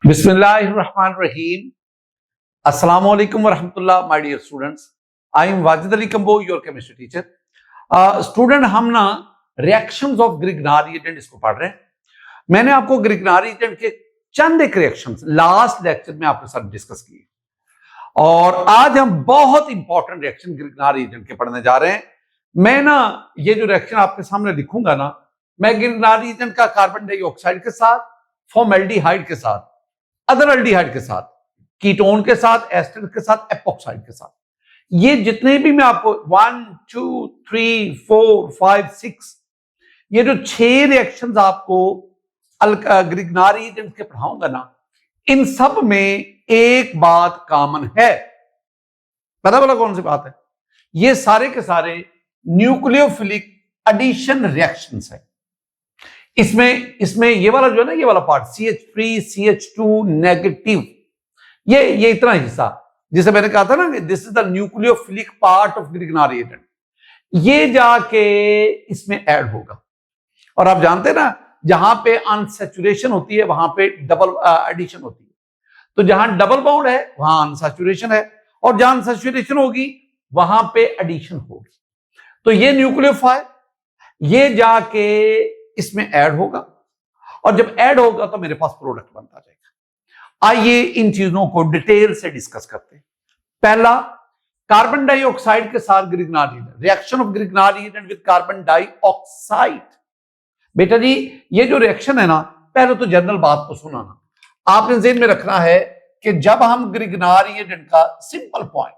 Bismillahirrahmanirrahim. Assalamu alaikum wa rahmatullah, my dear students. I am Wajid Ali Kambo, your chemistry teacher. Student हम ना reactions of Grignard agent इसको पढ़ रहे हैं। मैंने आपको ग्रिगनारी एजेंट के चंद एक रिएक्शंस लास्ट लेक्चर में आपके साथ डिस्कस किए और आज हम बहुत इंपॉर्टेंट रिएक्शन ग्रिगनारी एजेंट के पढ़ने जा रहे हैं। मैं ना ये जो रिएक्शन आपके सामने लिखूंगा ना, मैं ग्रिगनारी एजेंट का कार्बन डाइऑक्साइड के साथ, फॉर्मेल्डिहाइड के साथ, अदर एल्डिहाइड के साथ, कीटोन के साथ, एस्टर के साथ, एपॉक्साइड के साथ, ये जितने भी मैं आपको 1, 2, 3, 4, 5, 6 ये जो 6 रिएक्शंस आपको ग्रिगनारी एजेंट के पढ़ाऊंगा ना, इन सब में एक बात कॉमन है। पता बोला कौन सी बात है? ये सारे के सारे न्यूक्लियोफिलिक एडिशन रिएक्शंस है। इसमें ये वाला जो है ना, ये वाला पार्ट CH3 CH2 नेगेटिव, ये इतना हिस्सा जिसे मैंने कहा था ना, this is the nucleophilic part of Grignard agent, ये जाके इसमें ऐड होगा। और आप जानते हैं ना, जहां पे अनसैचुरेशन होती है वहां पे डबल एडिशन होती है। तो जहां डबल बॉन्ड है वहां अनसैचुरेशन है, और जहां अनसैचुरेशन होगी वहां पे एडिशन होगी। तो ये न्यूक्लियोफाइल ये जाके इसमें ऐड होगा, और जब ऐड होगा तो मेरे पास प्रोडक्ट बनता जाएगा। आइए इन चीजों को डिटेल से डिस्कस करते हैं। पहला, कार्बन डाइऑक्साइड के साथ Grignard agent, reaction of Grignard agent with carbon dioxide. बेटा जी, ये जो रिएक्शन है ना, पहले तो जनरल बात को सुनाना, आपने ज़हन में रखना है कि जब हम ग्रिगनारी एजेंट का, सिंपल पॉइंट,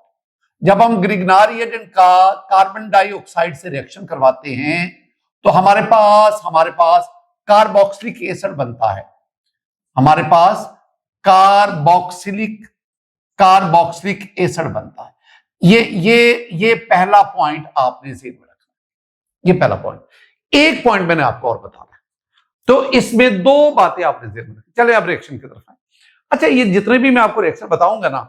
जब हम ग्रिगनारी एजेंट का कार्बन डाइऑक्साइड से रिएक्शन करवाते हैं तो हमारे पास कार्बोक्सिलिक एसिड बनता है। हमारे पास कार्बोक्सिलिक एसिड बनता है। ये पहला पॉइंट आपने ज़हन में रखना, ये पहला पॉइंट। एक पॉइंट मैंने आपको और बताना है, तो इसमें दो बातें आपने ज़हन में रखी। चले अब रिएक्शन की तरफ आए। अच्छा, ये जितने भी मैं आपको रिएक्शन बताऊंगा ना,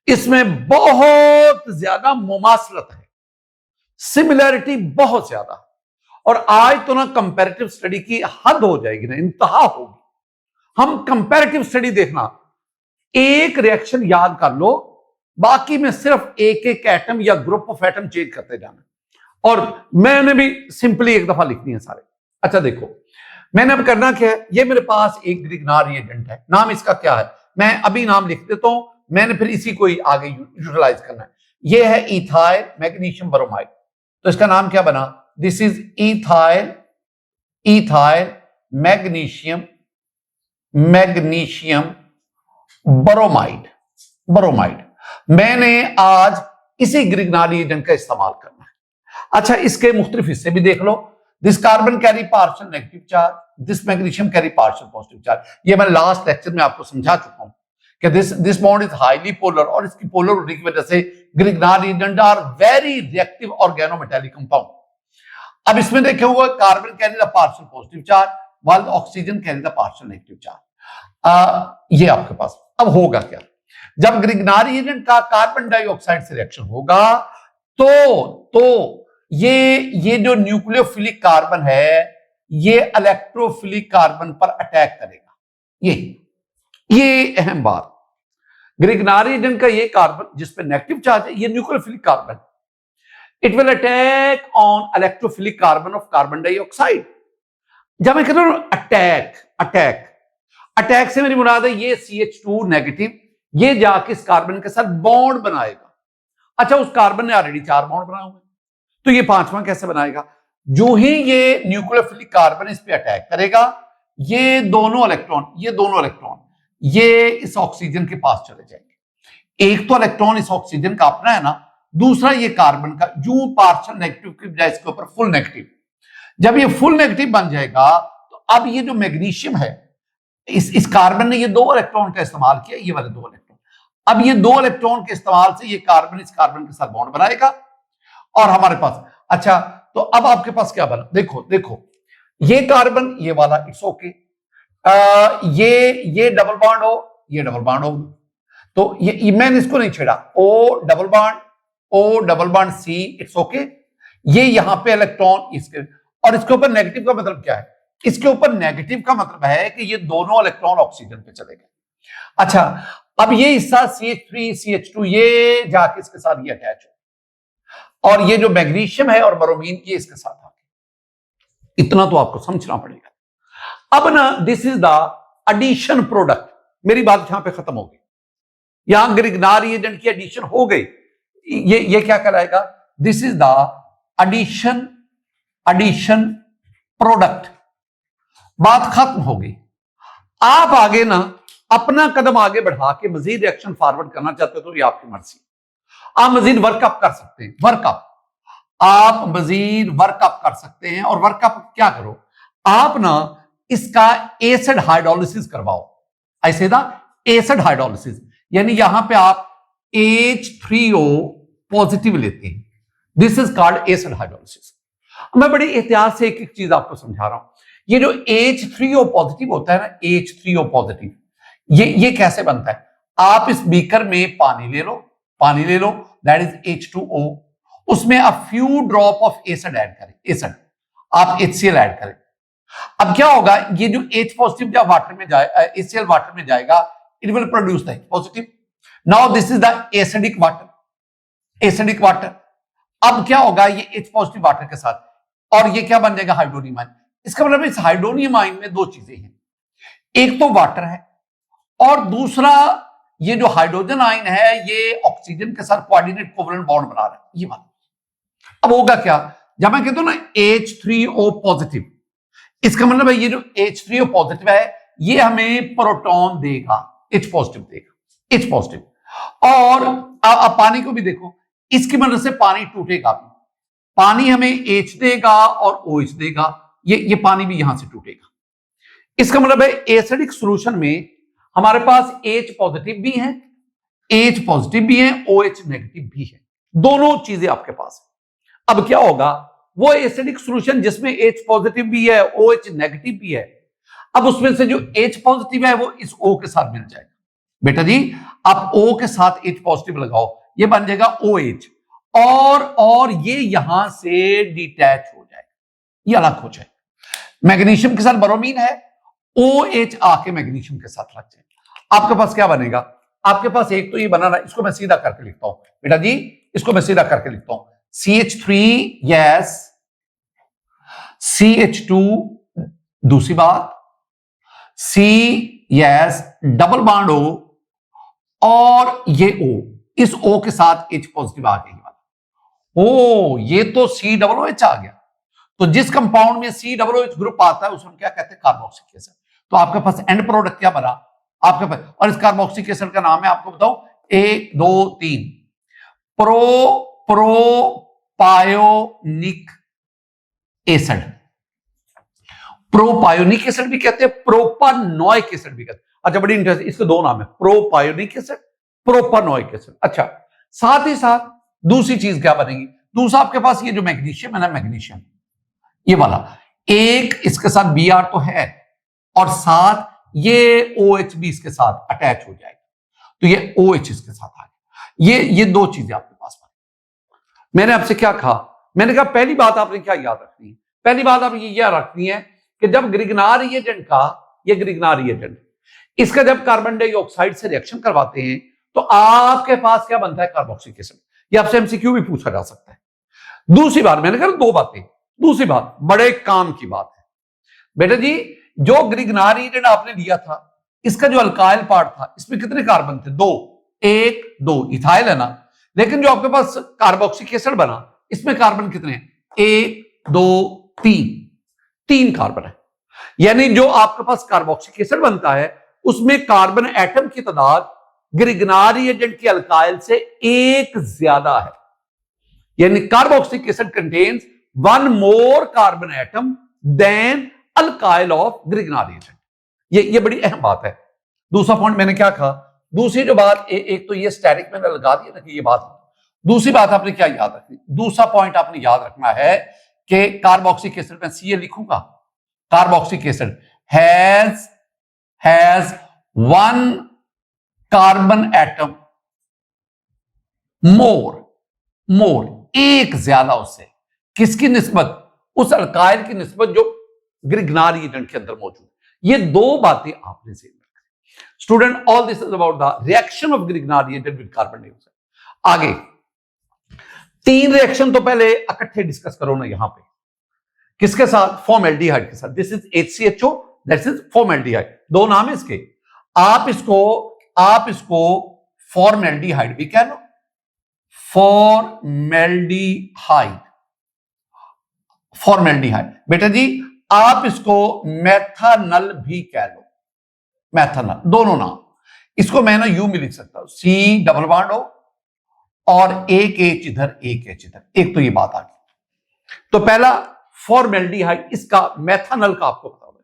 इसमें बहुत ज्यादा मुमासलत है, सिमिलैरिटी बहुत ज्यादा, और आज तो ना कंपैरेटिव स्टडी की हद हो जाएगी ना, इंतहा होगी। हम कंपैरेटिव स्टडी देखना, एक रिएक्शन याद कर लो, बाकी में सिर्फ एक एक एटम या ग्रुप ऑफ एटम चेंज करते जाना, और मैंने भी सिंपली एक दफा लिखनी है सारे। अच्छा देखो, मैंने अब करना क्या है, ये मेरे पास एक ग्रिगनारी एजेंट है, नाम इसका क्या है, मैं अभी नाम लिख देता हूं, मैंने फिर इसी को ही आगे यूटिलाइज करना है। ये है इथाइल मैग्नीशियम ब्रोमाइड, तो इसका नाम क्या बना, this is ethyl magnesium bromide. मैंने आज इसी ग्रिगनारी एजेंट का इस्तेमाल करना है। अच्छा, इसके मुख्तलिफ हिस्से भी देख लो। This carbon carry partial negative charge, this magnesium carry partial positive charge. ये मैं लास्ट लेक्चर में आपको समझा चुका हूं कि this bond is highly polar, और इसकी पोलर होने की वजह से Grignard agent are very reactive organometallic compound. अब इसमें देखे हुए carbon carry the partial positive charge, while oxygen carry the partial negative charge. ये आपके पास अब होगा क्या, जब ग्रिगनारी एजेंट का कार्बन डाइऑक्साइड से रिएक्शन होगा तो ये जो न्यूक्लियोफिलिक कार्बन है, ये इलेक्ट्रोफिलिक कार्बन पर अटैक करेगा। ये अहम बात, ग्रिगनारी एजेंट का ये कार्बन जिस पे नेगेटिव चार्ज है, ये nucleophilic carbon, it will attack on electrophilic carbon of carbon dioxide. जब मैं कहता हूं अटैक से मेरी मुराद है ये CH2 नेगेटिव, ये जाके इस कार्बन के साथ बॉन्ड बनाएगा। अच्छा, उस कार्बन ने ऑलरेडी 4 बॉन्ड बनाए हुए, तो ये 5वां कैसे बनाएगा? जो ही ये न्यूक्लियोफिलिक कार्बन इस पे अटैक करेगा, ये दोनों इलेक्ट्रॉन ये इस ऑक्सीजन के पास चले जाएंगे। एक तो इलेक्ट्रॉन इस ऑक्सीजन का अपना है ना, दूसरा ये कार्बन का, जो पार्शियल नेगेटिव की बजाय इसके ऊपर फुल नेगेटिव। जब ये फुल नेगेटिव बन जाएगा तो अब ये जो मैग्नीशियम है, इस कार्बन ने ये 2 इलेक्ट्रॉन का इस्तेमाल किया, ये वाले 2 इलेक्ट्रॉन, अब ये 2 इलेक्ट्रॉन के इस्तेमाल से ये कार्बन इस कार्बन के साथ बॉन्ड बनाएगा, और हमारे पास, अच्छा तो अब आपके पास क्या बना, देखो ये कार्बन, ये वाला इट्स ओके, ये डबल बॉन्ड हो, ये डबल बॉन्ड हो, तो ये मैंने इसको नहीं छेड़ा, O double bond C, it's okay. ये यहां पे इलेक्ट्रॉन इसके, और इसके ऊपर नेगेटिव का मतलब क्या है इसके ऊपर नेगेटिव का मतलब है कि ये दोनों इलेक्ट्रॉन ऑक्सीजन पे चले गए। अच्छा, अब ये हिस्सा CH3 CH2 ये जाके इसके साथ ये अटैच हो, और ये जो मैग्नीशियम है और ब्रोमीन ये इसके साथ आ गए। इतना तो आपको समझना पड़ेगा। अब ना this is the addition product. मेरी बात यहां पे खत्म हो गई, यहां ग्रिग्नार रिएजेंट की एडिशन हो गई। ये क्या कहलाएगा? This is the addition product. बात खत्म हो गई। आप आगे ना अपना कदम आगे बढ़ा के मजीद रिएक्शन फॉरवर्ड करना चाहते हो तो ये आपकी मर्जी। आप मजीद वर्कअप कर सकते हैं, आप मजीद वर्कअप कर सकते हैं। और वर्कअप क्या करो, आप ना इसका एसिड हाइड्रोलिसिस करवाओ। ऐसे दा एसिड हाइड्रोलिसिस, यानी यहां पे आप H3O पॉजिटिव लेते हैं। This is called acid hydrolysis. मैं बड़ी एहतियात से एक एक चीज आपको समझा रहा हूं। ये जो H3O पॉजिटिव होता है ना, H3O पॉजिटिव, ये कैसे बनता है? आप इस बीकर में पानी ले लो, दैट इज H2O, उसमें a few drop of acid add करें, एसिड आप HCl ऐड करें। अब क्या होगा, ये जो H पॉजिटिव जब वाटर में जाए, HCl वाटर में जाएगा, it will produce the H positive. Now this is the acidic water. अब क्या होगा, ये H पॉजिटिव वाटर के साथ, और ये क्या बन जाएगा? Hydronium ion. इसका मतलब इस हाइड्रोनियम आयन में दो चीजें हैं, एक तो वाटर है और दूसरा ये जो हाइड्रोजन आयन है ये ऑक्सीजन के साथ कोऑर्डिनेट कोवलेंट बॉन्ड बना रहा है। ये बात अब होगा क्या, जब मैं कहता हूं ना H3O पॉजिटिव, इसका मतलब है ये जो H3O पॉजिटिव है ये हमें प्रोटॉन देगा, H पॉजिटिव। और आप पानी को भी देखो, इसकी मदद से पानी टूटेगा भी, पानी हमें H देगा और OH देगा, ये पानी भी यहां से टूटेगा। इसका मतलब है एसिडिक सॉल्यूशन में हमारे पास H पॉजिटिव भी है, OH नेगेटिव भी है, दोनों चीजें आपके पास है। अब क्या होगा, वो एसिडिक सॉल्यूशन जिसमें H पॉजिटिव भी है, OH नेगेटिव भी है, अब उसमें से जो H पॉजिटिव है वो इस O के साथ मिल जाएगा। बेटा जी, आप O के साथ H पॉजिटिव लगाओ, ये बन जाएगा OH, और ये यहां से डिटैच हो जाएगा, ये अलग हो जाएगा। मैग्नीशियम के साथ ब्रोमीन है, OH आके मैग्नीशियम के साथ लग जाएगा। आपके पास क्या बनेगा? आपके पास एक तो ये बनाना, इसको मैं सीधा करके लिखता हूं बेटा जी, इसको मैं सीधा करके लिखता हूं, CH3 यस, CH2 दूसरी बात, C yes double bond O, और ये O, इस O के साथ H पॉजिटिव आ गया। ओ, ये तो COOH आ गया। तो जिस कंपाउंड में COOH ग्रुप आता है उसको क्या कहते हैं? Carboxylic acid. तो आपके पास एंड प्रोडक्ट क्या बना आपके पास, और इस कार्बोक्सिलिक एसिड का नाम है, आपको बताओ, 1 2 3 प्रोपायोनिक एसिड। प्रोपायोनिक एसिड भी कहते हैं, प्रोपानोइक एसिड भी कहते हैं। अच्छा, बड़ी इंटरेस्टिंग, इसके दो नाम है, प्रोपायोनिक एसिड, प्रोपानोइक एसिड। अच्छा, साथ ही साथ दूसरी चीज क्या बनेगी? दूसरा आपके पास ये जो मैग्नीशियम है ना, मैग्नीशियम ये वाला, एक इसके साथ Br तो है और साथ ये OH भी इसके साथ अटैच हो जाएगा, तो ये OH इसके साथ आ गया। ये दो चीजें आपके पास बनी। मैंने आपसे क्या कहा? मैंने कहा पहली बात आपने क्या याद रखनी है? पहली बात आप ये याद रखनी है कि जब ग्रिग्नार रिएजेंट का, ये ग्रिग्नार रिएजेंट, इसका जब कार्बन डाइऑक्साइड से रिएक्शन करवाते हैं तो आपके पास क्या बनता है? Carboxylic acid. ये आपसे MCQ भी पूछा जा सकता है। दूसरी बात, मैंने कहा दो बातें, दूसरी बात बड़े काम की बात है बेटा जी, जो ग्रिग्नार रिएजेंट आपने लिया था, इसका जो अल्काइल पार्ट था, इसमें कितने कार्बन थे? 2, 1 2, इथाइल है ना। लेकिन जो आपके पास कार्बोक्सिलिक एसिड बना, इसमें कार्बन कितने हैं? 1 2 3 कार्बन है। यानी जो आपके पास कार्बोक्सिलिक एसिड बनता है उसमें कार्बन एटम की तादाद ग्रिग्नार रिएजेंट के अल्काइल से एक ज्यादा है। यानी carboxylic acid contains 1 more carbon atom than alkyl of Grignard reagent. ये बड़ी अहम बात है। दूसरा पॉइंट मैंने क्या कहा? दूसरी जो बात, एक तो ये स्टैटिक मैंने लगा दिया ना कि ये बात। दूसरी बात आपने क्या याद रखनी? दूसरा पॉइंट आपने याद रखना है कि कार्बोक्सिलिक एसिड में Ca लिखूंगा, carboxylic acid has 1 carbon atom more, एक ज्यादा उससे। किसकी निस्बत? उस अल्काइल की निस्बत जो ग्रिग्नारी एजेंट के अंदर मौजूद है। ये दो बातें आपने से student, all this is about the reaction of Grignard agent with carbon dioxide. आगे 3 रिएक्शन तो पहले इकट्ठे डिस्कस करो ना यहां पे, किसके साथ? फॉर्मेल्डिहाइड के साथ। This is HCHO, that is formaldehyde. दो नाम है इसके, आप इसको फॉर्मेल्डिहाइड भी कह लो, फॉर्मेल्डिहाइड, फॉर्मेल्डिहाइड। बेटा जी आप इसको मेथनल भी कह लो, मेथनल, दोनों नाम। इसको मैं ना यू में लिख सकता हूं, C डबल बॉन्ड हो और एक H इधर, एक H इधर। एक तो ये बात आ गई। तो पहला फॉर्मेल्डिहाइड, इसका मेथनल का आपको पता होगा।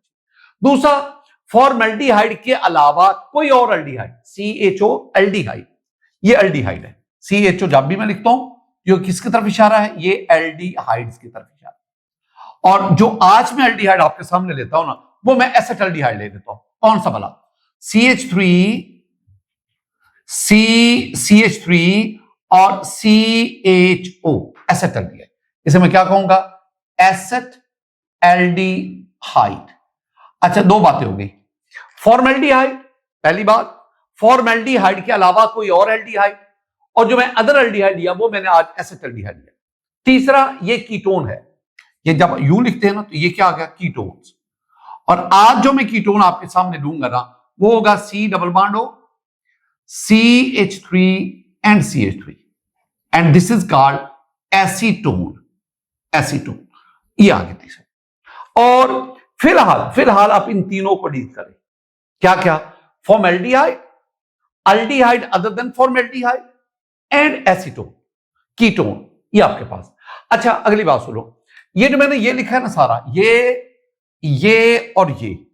दूसरा, फॉर्मेल्डिहाइड के अलावा कोई और एल्डिहाइड, CHO एल्डिहाइड, ये एल्डिहाइड है। CHO जब भी मैं लिखता हूं ये किसकी तरफ इशारा है? ये एल्डिहाइड्स की तरफ इशारा है। और जो आज मैं एल्डिहाइड आपके सामने लेता हूं ना, वो मैं एसेटल्डिहाइड ले देता हूं। कौन सा भला? CH3 और CHO, एसेटल्डिहाइड। इसे मैं क्या कहूंगा? एसेटल्डिहाइड। अच्छा, दो बातें हो गई। फॉर्मेल्डिहाइड पहली बात, फॉर्मेल्डिहाइड के अलावा कोई और एल्डिहाइड, और जो मैं अदर एल्डिहाइड लिया वो मैंने आज एसेटल्डिहाइड लिया। तीसरा, ये कीटोन है। ये जब यू लिखते हैं ना तो ये क्या आ गया? कीटोन्स। और आज जो मैं कीटोन आपके सामने लूंगा ना, वो होगा C डबल बॉन्ड हो, CH3 and CH3, and this is called acetone, acetone. ये आगे तीसरा। और फिलहाल आप इन तीनों को डील करें। क्या क्या? Formaldehyde, aldehyde other than formaldehyde, and acetone, ketone, ये आपके पास। अच्छा, अगली बात सुनो। ये जो मैंने ये लिखा है ना सारा, ये और ये,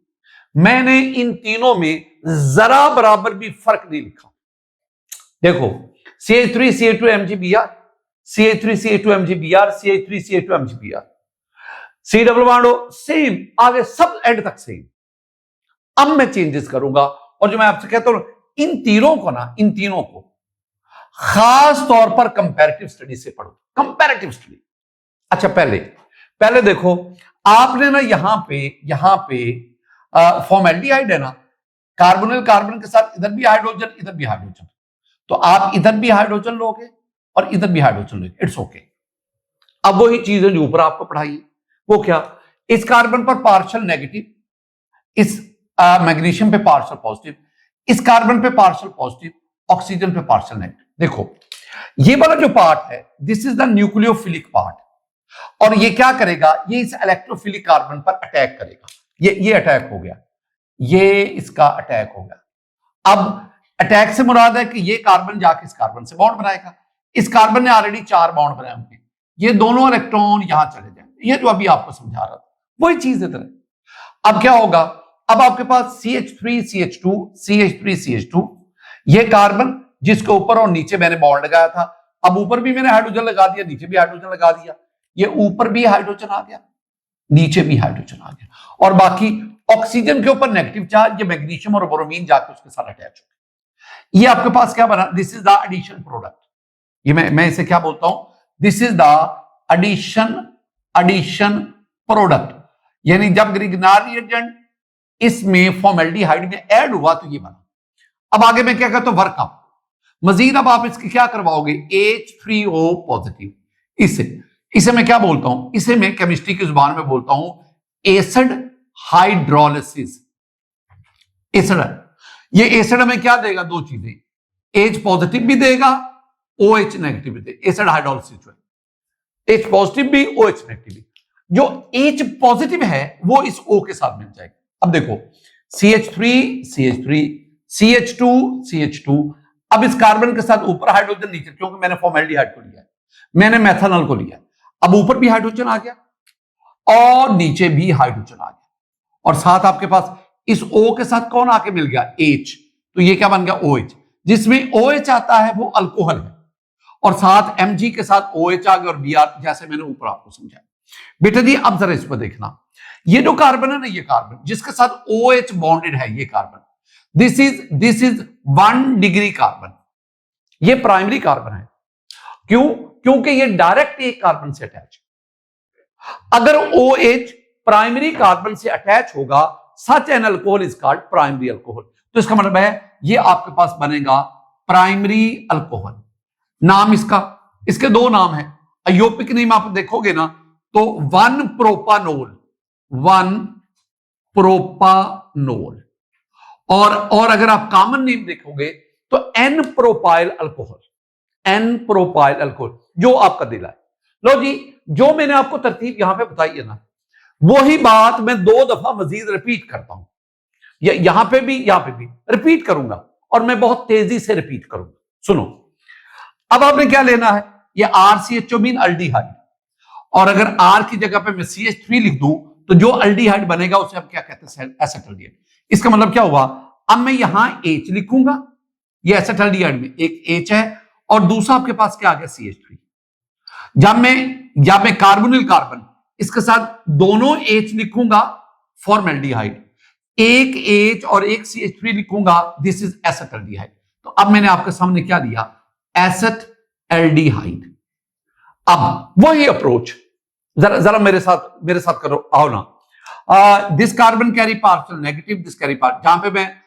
मैंने इन तीनों में जरा बराबर भी फर्क नहीं लिखा। देखो, CH3 CH2 MgBr, CH3 CH2 MgBr, CH3 CH2 MgBr, C double bond हो, सेम, आगे सब एंड तक सेम। अब मैं चेंजेस करूंगा, और जो मैं आपसे कहता हूं इन तीनों को खास तौर पर कंपैरेटिव स्टडी से पढ़ो, कंपैरेटिव स्टडी। अच्छा, पहले देखो, आपने ना यहां पे फॉर्मेल्डिहाइड है ना, कार्बोनिल कार्बन के साथ इधर भी हाइड्रोजन, इधर भी हाइड्रोजन, तो आप इधर भी हाइड्रोजन लोगे और इधर भी हाइड्रोजन लोगे, इट्स ओके। अब वही चीजें जो ऊपर आपको पढ़ाई, वो क्या? इस कार्बन पर पार्शियल नेगेटिव, इस मैग्नीशियम पे पार्शियल पॉजिटिव, इस कार्बन पे पार्शियल पॉजिटिव, ऑक्सीजन पे पार्शियल नेगेटिव। देखो, ये वाला जो पार्ट है, this is the nucleophilic part, और ये क्या करेगा? ये इस इलेक्ट्रोफिलिक कार्बन पर अटैक करेगा। ये अटैक हो गया, ये इसका अटैक हो गया। अब अटैक से मुराद है कि ये कार्बन जाके इस कार्बन से बॉन्ड बनाएगा। इस कार्बन ने ऑलरेडी 4 बॉन्ड बनाए होंगे, ये दोनों इलेक्ट्रॉन यहां चले जाएंगे। ये जो अभी आपको समझा रहा था वही चीज इधर है। अब क्या होगा? अब आपके पास CH3 CH2 CH3 CH2, ये कार्बन जिसके ऊपर और नीचे मैंने बॉन्ड लगाया था, अब ऊपर भी मैंने हाइड्रोजन लगा दिया, नीचे भी हाइड्रोजन लगा दिया। ये ऊपर भी हाइड्रोजन आ गया, नीचे भी हाइड्रोजन आ गया, और बाकी ऑक्सीजन के ऊपर नेगेटिव चार्ज, ये मैग्नीशियम और ब्रोमीन जाकर उसके साथ अटैच हो गया। ये आपके पास क्या बना? This is the addition product. ये मैं इसे क्या बोलता हूं? This is the addition product. यानी जब ग्रिग्नारी एजेंट इसमें फॉर्मेल्डिहाइड में ऐड हुआ तो ये बना। अब आगे मैं क्या कहता हूं? वर्क अप मजीद। अब आप इसकी क्या करवाओगे? H3O positive. इसे मैं क्या बोलता हूं? इसे मैं केमिस्ट्री की जुबान में बोलता हूं एसिड हाइड्रोलिसिस। एसिड, ये एसिड हमें क्या देगा? दो चीजें, H पॉजिटिव भी देगा, OH नेगेटिव भी देगा। एसिड हाइड्रोलिसिस जो है, H पॉजिटिव भी, OH नेगेटिव भी। जो H पॉजिटिव है वो इस O के साथ मिल जाएगा। अब देखो, CH3 CH3 CH2 CH2, अब इस कार्बन के साथ ऊपर हाइड्रोजन, नीचे, क्योंकि मैंने फॉर्मेल्डिहाइड को लिया, मैंने मेथनॉल को लिया, अब ऊपर भी हाइड्रोजन आ गया और नीचे भी हाइड्रोजन आ गया, और साथ आपके पास इस O के साथ कौन आके मिल गया? H। तो ये क्या बन गया? OH। जिसमें OH आता है वो अल्कोहल है, और साथ Mg के साथ OH आ गया और Br, जैसे मैंने ऊपर आपको समझाया। बेटा जी अब जरा इस पर देखना, ये जो कार्बन है ना, ये कार्बन जिसके साथ OH बॉन्डेड है, ये carbon, this is 1 degree carbon. ये प्राइमरी कार्बन है। क्यों? क्योंकि ये डायरेक्ट एक कार्बन से अटैच। अगर OH प्राइमरी कार्बन से अटैच होगा, such an alcohol is called primary alcohol. तो इसका मतलब है ये आपके पास बनेगा प्राइमरी अल्कोहल। नाम इसके दो नाम है। अयोपिक नेम आप देखोगे ना तो 1 प्रोपानोल, 1 प्रोपानोल, और अगर आप कॉमन नेम देखोगे तो n propyl alcohol, n propyl alcohol, जो आपका दिला है। लो जी, जो मैंने आपको तरतीब यहां पे बताई है ना, वही बात मैं 2 दफा मजीद रिपीट करता हूं, यहां पे भी रिपीट करूंगा, और मैं बहुत तेजी से रिपीट करूंगा। सुनो, अब आपने क्या लेना है, ये RCHO मीन अल्डिहाइड, और अगर R की जगह पे मैं CH3 लिख दूं तो जो अल्डिहाइड बनेगा उसे हम क्या कहते हैं, एसेटल्डिहाइड। इसका मतलब क्या हुआ, अब मैं यहां H लिखूंगा, ये एसेटल्डिहाइड में एक H है, और दूसरा आपके पास क्या आ गया, CH3। जब मैं कार्बोनिल कार्बन इसके साथ दोनों H लिखूंगा, फॉर्मल्डिहाइड, एक H और एक CH3 लिखूंगा, दिस इज एसेटल्डिहाइड। तो अब मैंने आपके सामने क्या लिया, एसेटल्डिहाइड। अब वही अप्रोच जरा मेरे साथ करो, आओ ना। This carbon carry partial negative, this carry part, जहां पे मैं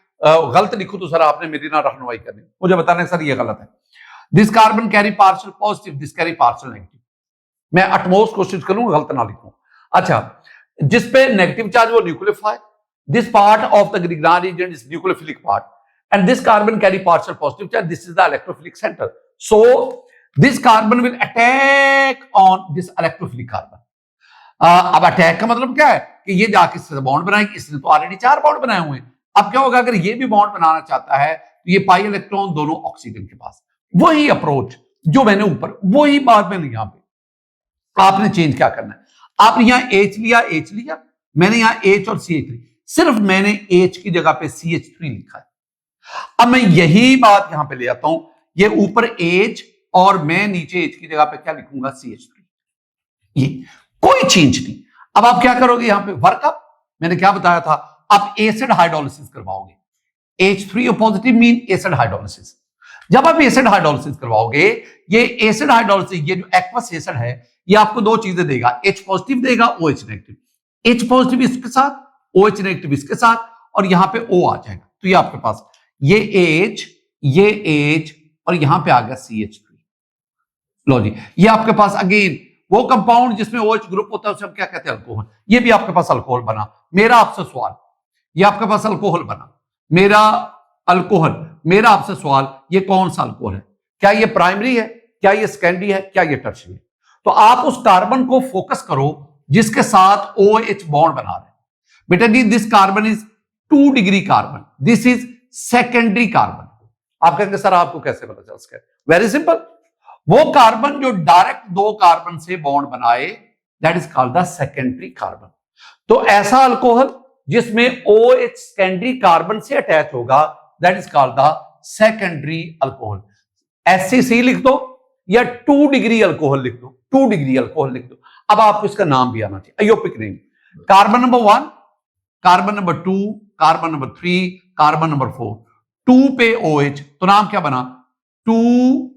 गलत लिखूं तो सर आपने मेरी ना रहनुमाई करनी, मुझे बताना सर ये गलत है। This carbon carry partial positive, this carry partial negative. मैं अटमोस्ट कोशिश करूंगा गलत ना लिखूं। अच्छा, जिस पे नेगेटिव चार्ज वो nucleophile, this part of the Grignard agent is nucleophilic part, and this carbon carry partial positive charge, this is the electrophilic center, so this carbon will attack on this electrophilic carbon। अब attack का मतलब क्या है कि ये जाके इससे bond बनाएगी, इसने तो ऑलरेडी 4 बॉन्ड बनाए हुए हैं। अब क्या होगा, अगर ये भी बॉन्ड बनाना चाहता है तो ये पाई इलेक्ट्रॉन दोनों ऑक्सीजन के पास। वही अप्रोच जो मैंने ऊपर, वही बात मैंने यहां पे, आपने चेंज क्या करना है, आपने यहां H लिया, मैंने यहां H और CH3, सिर्फ मैंने H की जगह पे CH3 लिखा है। अब मैं यही बात यहां पे ले आता हूं, ये ऊपर H और मैं नीचे H की जगह पे क्या लिखूंगा, CH3। ये कोई चेंज नहीं। अब आप क्या करोगे, यहां पे वर्कअप मैंने क्या बताया था, आप एसिड हाइड्रोलिसिस करवाओगे, H3O positive mean acid hydrolysis. जब आप एसिड हाइड्रोलिसिस करवाओगे, ये एसिड हाइड्रोलिसिस, ये जो एक्वस एसिड है, ये आपको 2 चीजें देगा, H पॉजिटिव देगा, OH नेगेटिव। H पॉजिटिव इसके साथ, OH नेगेटिव इसके साथ, और यहां पे O आ जाएगा। तो ये आपके पास ये H और यहां पे आ गया CH3। लो जी, ये आपके पास अगेन वो कंपाउंड जिसमें OH ग्रुप होता है उसे हम क्या कहते हैं, अल्कोहल। ये भी आपके पास अल्कोहल बना। मेरा आपसे सवाल, ये आपके पास अल्कोहल बना, मेरा आपसे सवाल, ये कौन सा अल्कोहल है, क्या ये प्राइमरी है, क्या ये सेकेंडरी है, क्या ये टर्शियरी है? तो आप उस कार्बन को फोकस करो जिसके साथ OH बॉन्ड बना रहे हैं। बेटा जी, this carbon is 2 degree carbon, this is secondary carbon. आप कहेंगे सर आपको कैसे पता चल सके? वेरी सिंपल, वो कार्बन जो डायरेक्ट 2 कार्बन से बॉन्ड बनाए, that is called the secondary carbon. तो ऐसा अल्कोहल जिसमें OH सेकेंडरी कार्बन से अटैच होगा, that is called the secondary alcohol. SCC लिख दो या 2 डिग्री अल्कोहल लिख दो, 2 डिग्री अल्कोहल लिख दो। अब आपको इसका नाम भी आना चाहिए, IUPAC name. Carbon number 1, carbon number 2, carbon number 3, carbon number 4, 2 पे OH, तो नाम क्या बना, 2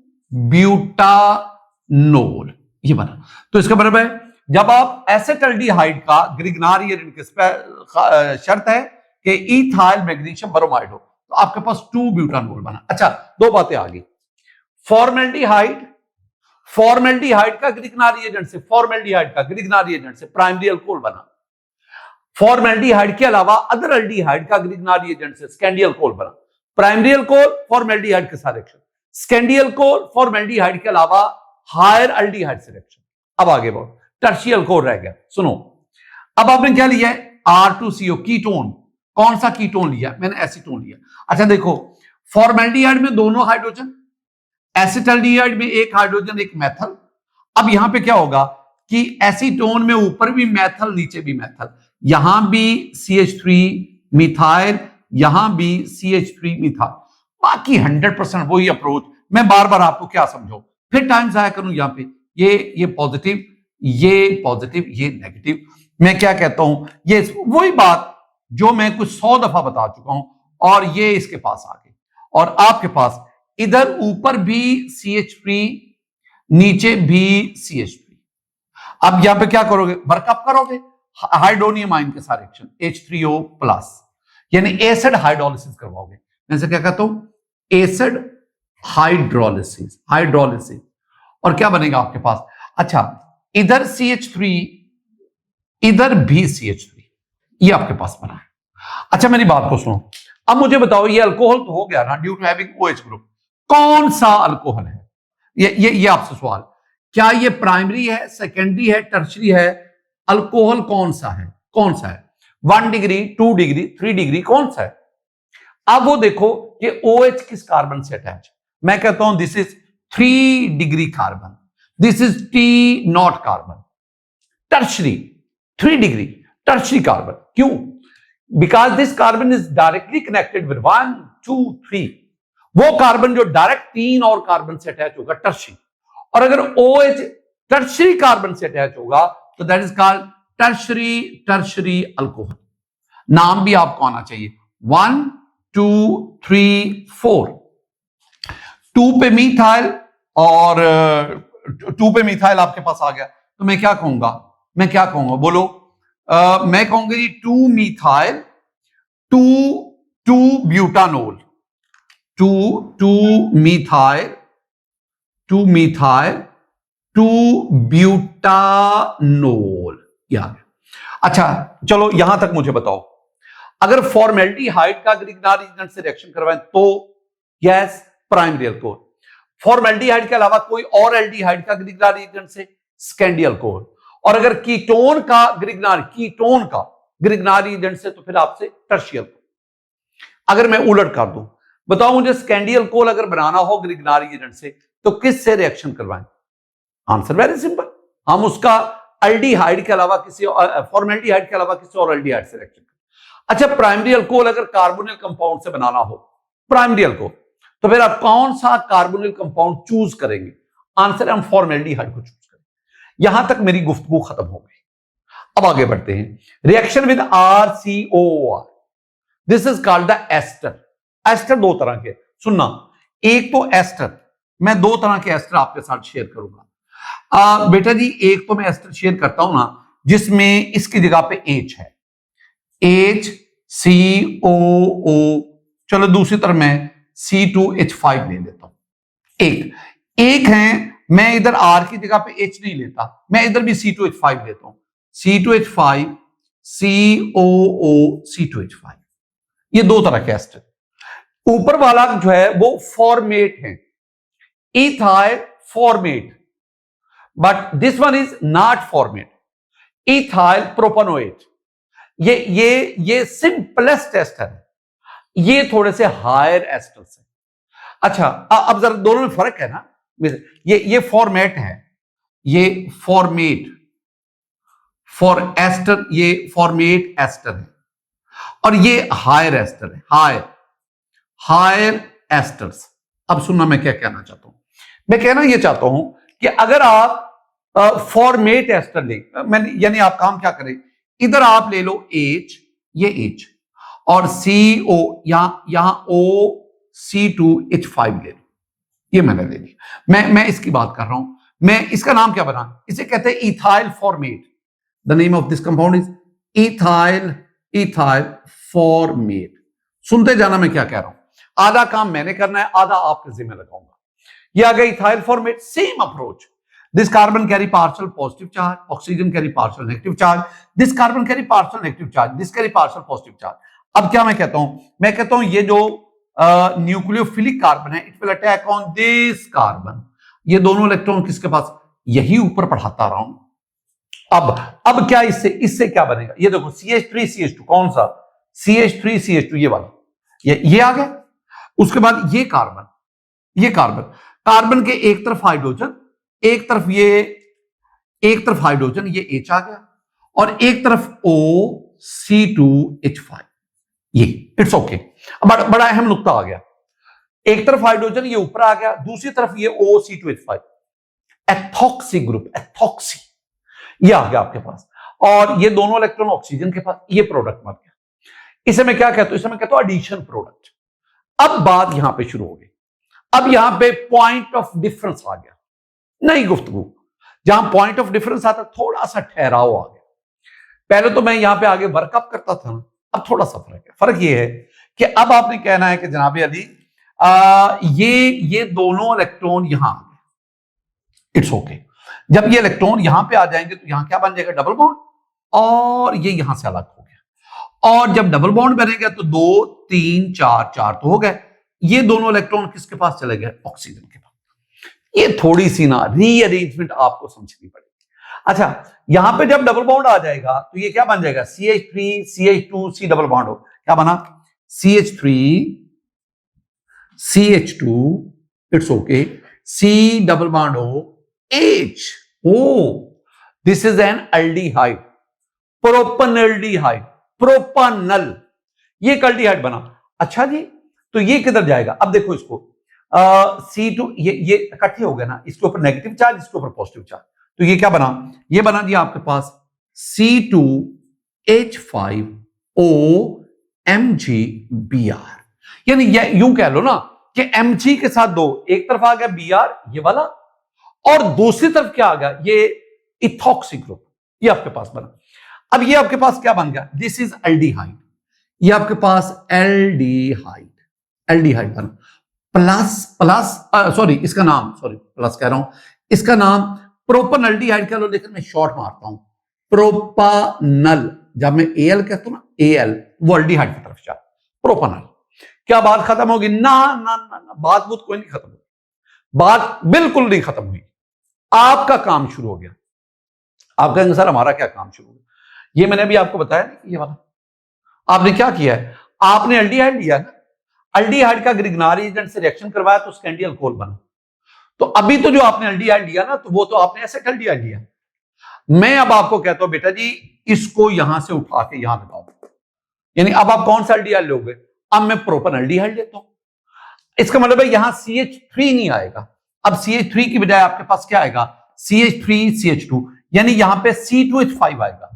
ब्यूटानोल, ये बना। तो इसका मतलब है जब आप एसेटल्डिहाइड का ग्रिग्नारी शर्त है कि इथाइल मैग्नीशियम ब्रोमाइड हो, तो आपके पास 2 ब्यूटानोल बना। अच्छा, 2 बातें आ गई। फॉर्मेल्डिहाइड का ग्रिग्नारी एजेंट से प्राइमरी अल्कोहल बना। फॉर्मेल्डिहाइड के अलावा अदर एल्डिहाइड का ग्रिग्नारी एजेंट से सेकेंडरी अल्कोहल बना। प्राइमरी अल्कोहल फॉर्मेल्डिहाइड के साथ रिएक्शन, सेकेंडरी अल्कोहल फॉर्मेल्डिहाइड के अलावा हायर एल्डिहाइड से रिएक्शन। अब आगे बढ़ो, टर्शियरी अल्कोहल रह गया। सुनो, अब आपने क्या लिया है, R2CO कीटोन। कौन सा कीटोन लिया? मैंने एसीटोन लिया। अच्छा देखो, फॉर्मेल्डिहाइड में दोनों हाइड्रोजन, एसिटल्डिहाइड में एक हाइड्रोजन एक मेथल। अब यहां पे क्या होगा कि एसीटोन में ऊपर भी मेथल नीचे भी मेथल, यहां भी CH3 मिथाइल, यहां भी CH3 मिथाइल, बाकी 100% वही अप्रोच। मैं बार बार आपको क्या समझाऊं, फिर टाइम जाया करूं। यहां पे ये पॉजिटिव, ये नेगेटिव। मैं क्या कहता हूं, ये वही बात जो मैं कुछ 100 दफा बता चुका हूं, और ये इसके पास आ गई, और आपके पास इधर ऊपर भी CH3, नीचे भी CH3। अब यहां पे क्या करोगे, वर्कअप करोगे, हाइड्रोनियम आयन के साथ रिएक्शन H3O प्लस, यानी एसिड हाइड्रोलिसिस करवाओगे। मैं इसे क्या कहता हूं? Acid hydrolysis. हाइड्रोलिसिस और क्या बनेगा आपके पास? अच्छा, इधर CH3, इधर भी CH3, ये आपके पास बना है। अच्छा मेरी बात को सुनो, अब मुझे बताओ ये अल्कोहल तो हो गया ना due to having OH group, कौन सा अल्कोहल है? ये आपसे सवाल, क्या ये प्राइमरी है, सेकेंडरी है, टर्शरी है? अल्कोहल कौन सा है? कौन सा है? 1 डिग्री, 2 डिग्री, 3 डिग्री, कौन सा है? अब वो देखो कि OH किस कार्बन से अटैच। मैं कहता हूं this is 3 degree carbon, this is T0 carbon, tertiary 3 degree tertiary carbon. क्यों? Because this carbon is directly connected with 1, 2, 3। वो कार्बन जो डायरेक्ट 3 और कार्बन से अटैच होगा, टर्शरी। और अगर OH टर्शरी कार्बन से अटैच होगा तो that is called tertiary alcohol. नाम भी आपको आना चाहिए। 1, 2, 3, 4। 2 पे मीथाइल और 2 पे मीथाइल आपके पास आ गया, तो मैं क्या कहूंगा? मैं क्या कहूंगा बोलो? मैं कहूंगा जी 2 मीथाइल 2 ब्यूटानोल, 2 मीथाइल 2 ब्यूटानोल। यार अच्छा चलो यहां तक मुझे बताओ, अगर फॉर्मेल्डिहाइड का ग्रिग्नार एजेंट से रिएक्शन करवाएं तो यस प्राइमरी अल्कोहल। फॉर्मेल्डिहाइड के अलावा कोई और एल्डिहाइड का ग्रिग्नार एजेंट से सेकेंडरी अल्कोहल। और अगर कीटोन का ग्रिग्नार एजेंट से तो फिर आपसे टर्शियल अल्कोहल। अगर मैं उलट कर दूं, बताओ मुझे सेकेंडरी अल्कोहल अगर बनाना हो ग्रिग्नार एजेंट से तो किस से रिएक्शन करवाएं? आंसर वेरी सिंपल, हम उसका एल्डिहाइड के अलावा किसी फॉर्मेल्डिहाइड के अलावा किसी और एल्डिहाइड से रिएक्शन करें। अच्छा प्राइमरी अल्कोहल अगर कार्बोनिल कंपाउंड से बनाना हो प्राइमरी अल्कोहल, तो फिर आप कौन सा कार्बोनिल कंपाउंड चूज करेंगे? आंसर हम फॉर्मेल्डिहाइड को चूज करेंगे। यहां तक मेरी गुफ्तगू खत्म हो गई। अब आगे बढ़ते हैं। Reaction with RCOR, this is called the ester. Ester दो तरह के, सुनना, एक तो एस्टर, मैं 2 तरह के एस्टर आपके साथ शेयर करूंगा। बेटा जी एक तो मैं एस्टर शेयर करता हूं ना जिसमें इसकी जगह पे H है, HCOO। चलो दूसरी तरफ मैं C2H5 ले लेता हूं। एक है, मैं इधर R की जगह पे H नहीं लेता, मैं इधर भी C2H5 लेता हूं, C2H5 COO C2H5। ये 2 तरह के एस्टर। ऊपर वाला जो है वो फॉर्मेट है, ethyl format, but this one is not format, ethyl propanoate. ये सिंपलेस्ट एस्टर है, ये थोड़े से हायर एस्टर्स है। अच्छा अब जरा दोनों में फर्क है ना, ये फॉर्मेट है, ये फॉर्मेट फॉर एस्टर, ये फॉर्मेट एस्टर है, और ये हायर एस्टर है, हायर एस्टर्स। अब सुनना मैं क्या कहना चाहता हूं, मैं कहना यह चाहता हूं कि अगर आप फॉर्मेट एस्टर ले, यानी आप काम क्या करें, इधर आप ले लो H, ये H, और CO, यहां O C2H5 ले लो, ये मैंने ले लिया। मैं इसकी बात कर रहा हूं, मैं इसका नाम क्या बना, इसे कहते हैं ethyl format. The name of this compound is ethyl format. सुनते जाना मैं क्या कह रहा हूं, आधा काम मैंने करना है, आधा आपके जिम्मे लगाऊंगा। ये आ गया ethyl format, same approach. This carbon carry partial positive charge, oxygen carry partial negative charge, this carbon carry partial negative charge, this carry partial positive charge. अब क्या मैं कहता हूं, मैं कहता हूं ये जो न्यूक्लियोफिलिक कार्बन है, it will attack on this carbon. ये दोनों इलेक्ट्रॉन किसके पास, यही ऊपर पढ़ाता रहा हूं। अब क्या इससे क्या बनेगा, ये देखो CH3CH2, कौन सा CH3CH2, ये वाला, ये आ गया। उसके बाद ये कार्बन के एक तरफ हाइड्रोजन, एक तरफ हाइड्रोजन, ये H आ गया, और एक तरफ O C2H5, ये इट्स ओके। बड़ा अहम नुक्ता आ गया, एक तरफ हाइड्रोजन ये ऊपर आ गया, दूसरी तरफ ये O C2H5, ethoxy group, ethoxy, ये आ गया आपके पास, और ये दोनों इलेक्ट्रॉन ऑक्सीजन के पास, ये प्रोडक्ट बन गया। इसे मैं क्या कहता हूं, इसे मैं कहता हूं एडिशन प्रोडक्ट। अब बात यहां पे शुरू हो गई, अब यहां पे पॉइंट ऑफ डिफरेंस आ गया, नई गुफ्तगू। जहां पॉइंट ऑफ डिफरेंस आता थोड़ा सा ठहराव आ गया। पहले तो मैं यहां पे आगे वर्कअप करता था ना, अब थोड़ा सा फर्क है। फर्क ये है कि अब आपने कहना है कि जनाब अली ये दोनों इलेक्ट्रॉन यहां आ गए, इट्स ओके। जब ये इलेक्ट्रॉन यहां पे आ जाएंगे तो यहां क्या बन जाएगा, डबल बॉन्ड, और ये यहां से अलग हो गया। और जब डबल बॉन्ड बनेगा तो 2 3 4 4 तो हो गए। ये दोनों इलेक्ट्रॉन किसके पास चले गए, ऑक्सीजन के पास। ये थोड़ी सी ना रीअरेंजमेंट आपको समझनी पड़ेगी। अच्छा, यहां पे जब डबल बॉन्ड आ जाएगा तो ये क्या बन जाएगा, CH3 CH2 C double bond हो, क्या बना, CH3 CH2, it's okay, C double bond O H, oh this is an aldehyde, propanaldehyde, propanal, ये एक एल्डिहाइड बना। अच्छा जी, तो ये किधर जाएगा, अब देखो इसको C2, ये इकट्ठे हो गए ना, इसके ऊपर नेगेटिव चार्ज, इसके ऊपर पॉजिटिव चार्ज, तो ये क्या बना, ये बना दिया आपके पास C2H5OMgBr। यानी यूं कह लो ना कि Mg के साथ दो, एक तरफ आ गया Br ये वाला, और दूसरी तरफ क्या आ गया, ये इथॉक्सी ग्रुप, ये आपके पास बना। अब ये आपके पास क्या बन गया, दिस इज एल्डिहाइड, ये आपके पास एल्डिहाइड बना, प्लस सॉरी इसका नाम, सॉरी प्लस कह रहा हूं, इसका नाम प्रोपनल्डिहाइड कह लो, लेकिन मैं शॉर्ट मारता हूं प्रोपानल। जब मैं एल कहता हूं ना, एल वो एल्डिहाइड की तरफ जा, प्रोपानल। क्या बात खत्म होगी, ना ना ना ना, बात कोई नहीं खत्म हुई, बात बिल्कुल नहीं खत्म हुई, आपका काम शुरू हो गया। आप कहेंगे सर हमारा क्या काम शुरू हो गया, ये मैंने अभी आपको बताया ना, ये वाला आपने क्या किया है, आपने एल्डिहाइड लिया ना, एल्डिहाइड का ग्रिग्नारी एजेंट से रिएक्शन करवाया तो स्कैंडी अल्कोहल बना। तो अभी तो जो आपने एल्डिहाइड लिया ना, तो वो तो आपने एसिड एल्डिहाइड लिया। मैं अब आपको कहता हूं बेटा जी इसको यहां से उठा के यहां लगाओ, यानी अब आप कौन सा एल्डिहाइड लोगे, अब मैं प्रोपन एल्डिहाइड लेता हूं। इसका मतलब है यहां CH3 नहीं आएगा, अब CH3 की बजाय आपके पास क्या आएगा, CH3CH2, यानी यहां पे C2H5 आएगा।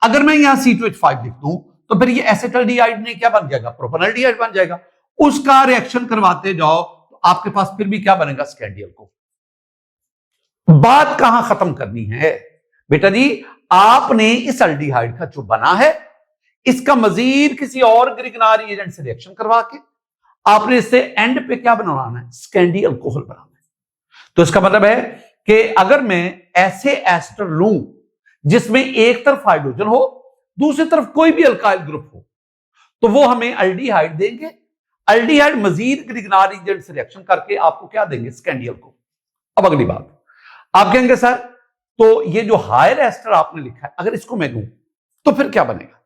अगर मैं यहां C2H5 लिख दूं तो फिर ये एसिटल्डिहाइड ने क्या बन जाएगा, प्रोपेनल्डिहाइड बन जाएगा। उसका रिएक्शन करवाते जाओ तो आपके पास फिर भी क्या बनेगा, स्कैंडी अल्कोहल। बात कहां खत्म करनी है बेटा जी, आपने इस एल्डिहाइड का जो बना है इसका मजीद किसी और ग्रिग्नारी एजेंट से रिएक्शन करवा के आपने इससे एंड पे क्या बनाना है, स्कैंडी अल्कोहल बनाना है। तो इसका मतलब है कि अगर मैं ऐसे एस्टर लूं जिसमें एक तरफ हाइड्रोजन हो दूसरी तरफ कोई भी अल्काइल ग्रुप हो, तो वो हमें एल्डिहाइड देंगे। एल्डिहाइड मजीद ग्रिग्नारी एजेंट से रिएक्शन करके आपको क्या देंगे, स्कैंडी अल्कोहल। अब अगली बात, आप कहेंगे सर तो ये जो हायर एस्टर आपने लिखा है अगर इसको मैं लूं तो फिर क्या बनेगा।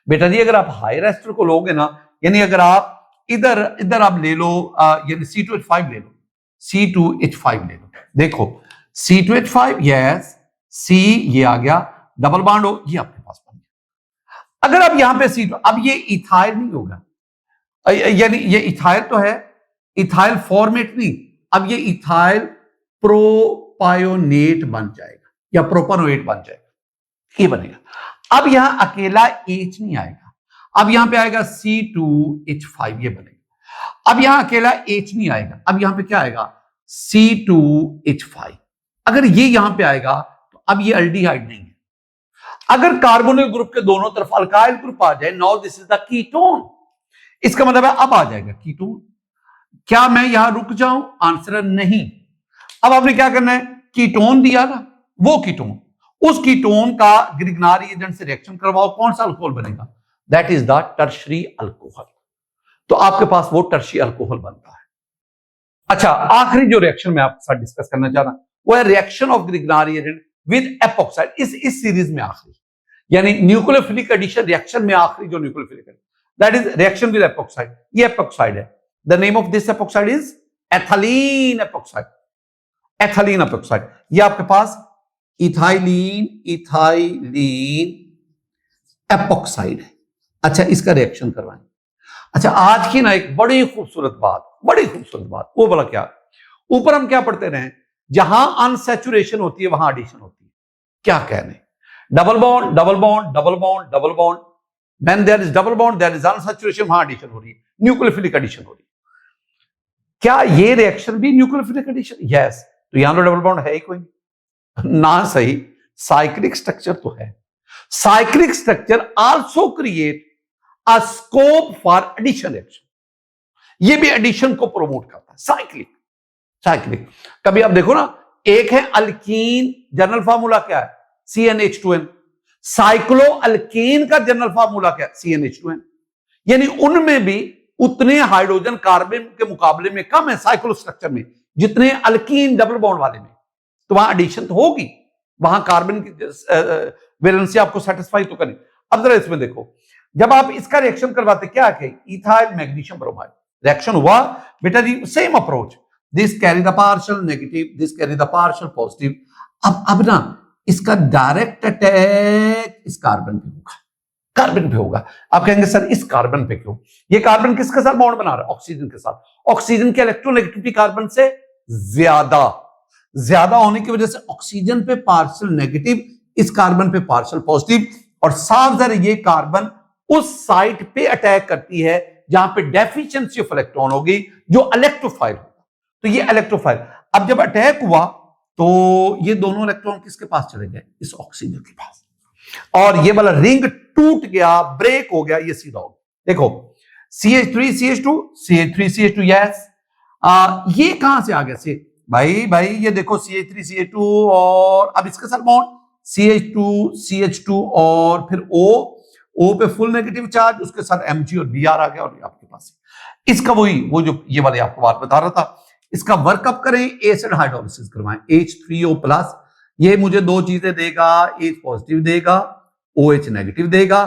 बेटा जी अगर आप हायर एस्टर को लोगे ना, यानी अगर आप इधर आप ले लो, यानी C2H5 ले लो, C2H5 ले लो, देखो C2H5, यस, C ये आ गया, डबल बॉन्ड हो, ये आपके पास बन गया। अगर आप यहां पे C2, अब ये इथाइल नहीं होगा, यानी ये इथाइल तो है, इथाइल फॉर्मेट नहीं, अब ये इथाइल प्रोपायोनेट बन जाएगा या प्रोपानोएट बन जाएगा, ये बनेगा। अब यहां अकेला H नहीं आएगा, अब यहां पे आएगा C2H5, ये बनेगा। अब यहां अकेला H नहीं आएगा, अब यहां पे क्या आएगा, C2H5। अगर ये यहां पे आएगा तो अब ये एल्डिहाइड नहीं है। अगर कार्बोनिल ग्रुप के दोनों तरफ अल्काइल ग्रुप आ जाए, now this is the ketone, इसका मतलब है अब आ जाएगा कीटोन। क्या मैं यहां रुक जाऊं, आंसर है नहीं। अब आपने क्या करना है, कीटोन दिया ना, वो कीटोन, उस कीटोन का ग्रिग्नारी एजेंट से रिएक्शन करवाओ, कौन सा अल्कोहल बनेगा, that is the tertiary alcohol. तो आपके पास वो टर्शियरी अल्कोहल बनता है। अच्छा, आखिरी जो रिएक्शन मैं आपके साथ डिस्कस करना चाह रहा हूं वो है reaction of Grignard agent with epoxide. इस सीरीज में आखिरी, यानी न्यूक्लियोफिलिक एडिशन रिएक्शन में आखिरी जो nucleophilic addition, that is reaction with epoxide. ये एपॉक्साइड है, the name of this epoxide is ethylene epoxide, ethylene epoxide. ये आपके पास इथाइलीन एपॉक्साइड है। अच्छा, इसका रिएक्शन करवाएं। अच्छा, आज की ना एक बड़ी खूबसूरत बात, वो बोला क्या, ऊपर हम क्या पढ़ते रहे, जहां अनसैचुरेशन होती है वहां एडिशन होती है। क्या कहने, double bond double bond double bond double bond, when there is double bond there is unsaturation, वहां एडिशन हो रही है, न्यूक्लियोफिलिक एडिशन हो रही है। क्या ये रिएक्शन भी न्यूक्लियोफिलिक एडिशन, यस। तो यहां तो डबल बॉन्ड है ही कोई ना, सही साइक्लिक स्ट्रक्चर तो है। Cyclic structure also create a scope for addition reaction, ये भी एडिशन को प्रमोट करता है। साइक्लिक साइक्लिक कभी आप देखो ना, एक है अल्कीन, जनरल फार्मूला क्या है CnH2n, साइक्लो अल्कीन का जनरल फार्मूला क्या है CnH2n, यानी उनमें भी उतने हाइड्रोजन कार्बन के मुकाबले में कम है साइक्लो स्ट्रक्चर में जितने अल्कीन डबल बॉन्ड वाले में। तो वहां एडिशन तो होगी, वहां कार्बन की वैलेंसी आपको सेटिस्फाई तो करें। अब जरा इसमें देखो, जब आप इसका रिएक्शन करवाते क्या है, इथाइल मैग्नीशियम ब्रोमाइड रिएक्शन हुआ बेटा जी, same approach, this carry the partial negative, this carry the partial positive. अब ना इसका डायरेक्ट अटैक इस कार्बन पे होगा, कार्बन पे होगा। आप कहेंगे सर इस कार्बन पे क्यों? ये कार्बन किसके साथ बॉन्ड बना रहा है? ऑक्सीजन के साथ। ऑक्सीजन की इलेक्ट्रोनेगेटिविटी कार्बन से ज्यादा, ज्यादा होने की वजह से ऑक्सीजन पे पार्शियल नेगेटिव, इस कार्बन पे पार्शियल पॉजिटिव, और साफ जरा ये कार्बन उस साइट पे अटैक करती है जहां पे डेफिशिएंसी ऑफ इलेक्ट्रॉन होगी, जो इलेक्ट्रोफाइल होगा। तो ये इलेक्ट्रोफाइल, अब जब अटैक हुआ तो ये दोनों इलेक्ट्रॉन किसके पास चले गए? इस ऑक्सीजन के पास, और ये वाला रिंग टूट गया, ब्रेक हो गया, ये सीधा हो गया। देखो CH3 CH2 CH3 CH2, yes. ये कहां से आ गया से? भाई ये देखो CH3 CH2 और अब इसके साथ बॉन्ड CH2 CH2 और फिर O पे फुल नेगेटिव चार्ज, उसके साथ Mg और Br आ गया, और ये आपके पास है। इसका वो जो ये वाले आपको बात बता रहा था, इसका वर्कअप करें, एसिड हाइड्रोलिसिस करवाएं, H3O+, ये मुझे दो चीजें देगा, H पॉजिटिव देगा, OH नेगेटिव देगा।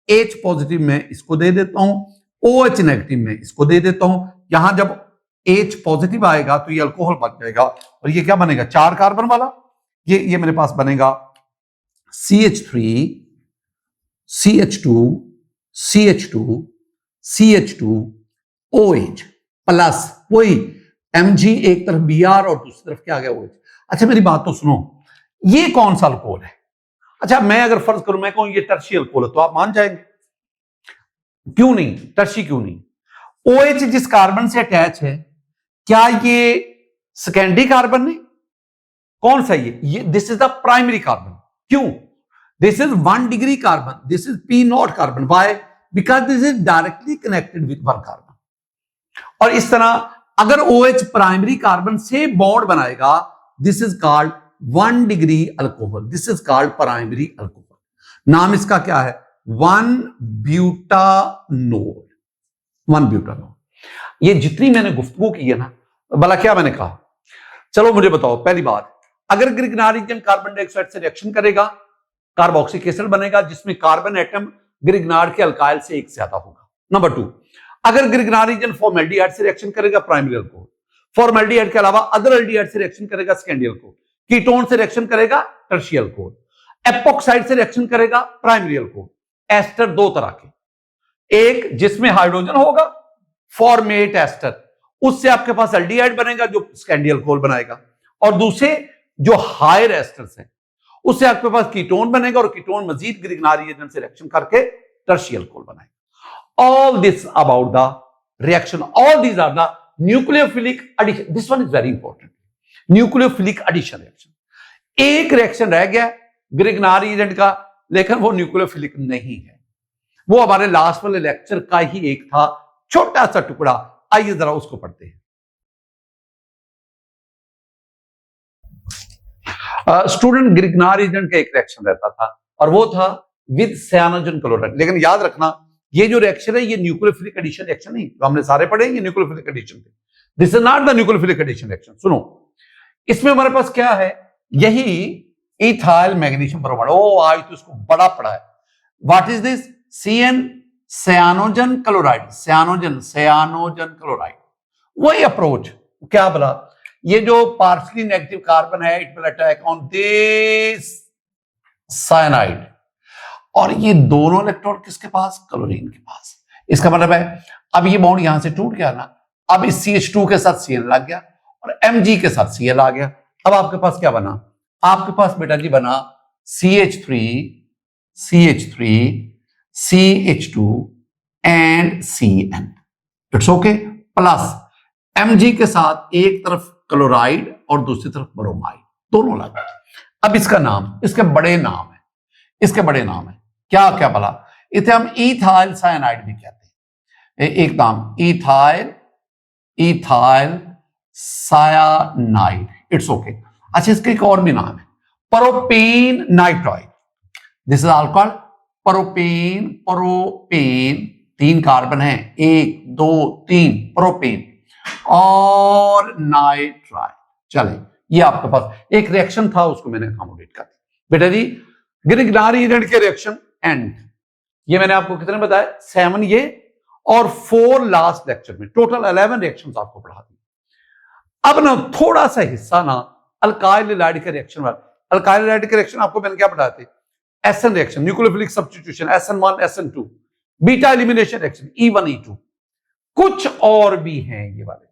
H पॉजिटिव में इसको दे देता हूं, OH नेगेटिव में इसको दे देता हूं। यहां जब H पॉजिटिव आएगा तो ये अल्कोहल बन जाएगा, और ये क्या बनेगा? 4 कार्बन वाला, ये मेरे पास बनेगा CH3 CH2 CH2 CH2 OH plus वही Mg एक तरफ Br और दूसरी तरफ क्या आ गया OH। अच्छा मेरी बात तो सुनो, ये कौन सा अल्कोहल है? अच्छा मैं अगर फर्ज करूं, मैं कहूं ये टर्शी अल्कोहल है, तो आप मान जाएंगे? क्यों नहीं? टर्शी क्यों नहीं? OH जिस कार्बन से अटैच है, क्या ये सेकेंडरी कार्बन नहीं? कौन सा ये this is the primary carbon. क्यों? This is 1 degree carbon, this is P0 carbon. Why? Because this is directly connected with 1 carbon. और इस तरह अगर OH प्राइमरी कार्बन से बॉन्ड बनाएगा, this is called 1 degree alcohol, this is called primary alcohol. नाम इसका क्या है? 1-ब्यूटानोल, 1-ब्यूटानोल। ये जितनी मैंने गुफ्तगू की है ना, भला क्या मैंने कहा? चलो मुझे बताओ, पहली बात, अगर ग्रिग्नार्डियम कार्बन डाइऑक्साइड से रिएक्शन करेगा, कार्बोक्सिलिक एसिड बनेगा जिसमें कार्बन एटम ग्रिग्नार्ड के अल्काइल से एक ज्यादा होगा। नंबर 2, अगर ग्रिग्नार्डियम फॉर्मेल्डिहाइड से रिएक्शन करेगा, प्राइमरी अल्कोहल। फॉर्मेल्डिहाइड के अलावा अदर एल्डिहाइड से रिएक्शन करेगा, सेकेंडरी अल्कोहल। कीटोन से रिएक्शन करेगा, टर्शियरी अल्कोहल। एपॉक्साइड से रिएक्शन करेगा, प्राइमरी अल्कोहल। एस्टर दो तरह के, एक जिसमें हाइड्रोजन होगा, फॉर्मेट एस्टर, उससे आपके पास एल्डिहाइड बनेगा जो सेकेंडरी अल्कोहल बनाएगा, और दूसरे जो हायर एस्टर्स हैं उससे आपके पास कीटोन बनेगा, और कीटोन मजीद ग्रिग्नार्डियम एजेंट से रिएक्शन करके टर्शियरी अल्कोहल बनाएगा। All this about the reaction, all these are the nucleophilic addition. This one is very important. Nucleophilic addition reaction. एक रिएक्शन रह गया ग्रिग्नार्डियम एजेंट का, लेकिन वो न्यूक्लियोफिलिक नहीं है। वो हमारे लास्ट वाले लेक्चर का ही एक था, छोटा सा टुकड़ा। आइए जरा उसको पढ़ते हैं। स्टूडेंट, ग्रिग्नार्डियम एजेंट का एक रिएक्शन रहता था, और वो था विद साइनोजन क्लोराइड। लेकिन याद रखना, ये जो रिएक्शन है ये न्यूक्लियोफिलिक एडिशन रिएक्शन नहीं, तो हमने सारे पढ़े, ये न्यूक्लियोफिलिक एडिशन थे। This is not the nucleophilic addition reaction. सुनो, इसमें हमारे पास क्या है? यही इथाइल मैग्नीशियम ब्रोमाइड। ओ आज तो इसको बड़ा पढ़ा है। What is this? CN, Cyanogen chloride, Cyanogen chloride. वही अप्रोच। क्या बोला? ये जो पार्शियली नेगेटिव कार्बन है, it will attack on this cyanide, और ये दोनों इलेक्ट्रॉन किसके पास? क्लोरीन के पास। इसका मतलब है अब ये बॉन्ड यहां से टूट गया ना, अब इस CH2 के साथ Cl लग गया और Mg के साथ Cl आ गया। अब आपके पास क्या बना? आपके पास बेटा जी बना CH3 CH2 and Cn। It's okay. Plus Mg के साथ एक तरफ क्लोराइड और दूसरी तरफ ब्रोमाइड, दोनों लग गए। अब इसका नाम, इसके बड़े नाम है, इसके बड़े नाम है, क्या क्या भला, इसे हम इथाइल साइनाइड भी कहते हैं। एक नाम इथाइल साइनाइड, इट्स ओके। अच्छा, इसके एक और भी नाम है, propane nitride. This is all called propane. Propane 3 carbon है, 1 2 3, प्रोपेन और नाइट्राइड। चले, ये आपके पास एक रिएक्शन था, उसको मैंने अकोमोडेट कर दिया। बेटा जी, ग्रिग्नारी एजेंट के रिएक्शन एंड, ये मैंने आपको कितने बताया, 7 ये और 4 लास्ट लेक्चर में, टोटल 11 रिएक्शंस आपको पढ़ा दी। अब ना थोड़ा सा हिस्सा ना अल्काइल हैलाइड के रिएक्शन वाला। अल्काइल हैलाइड के रिएक्शन आपको मैंने क्या पढ़ाए थे, SN reaction, nucleophilic substitution, SN1 SN2, beta elimination reaction, E1 E2, कुछ और भी हैं ये वाले,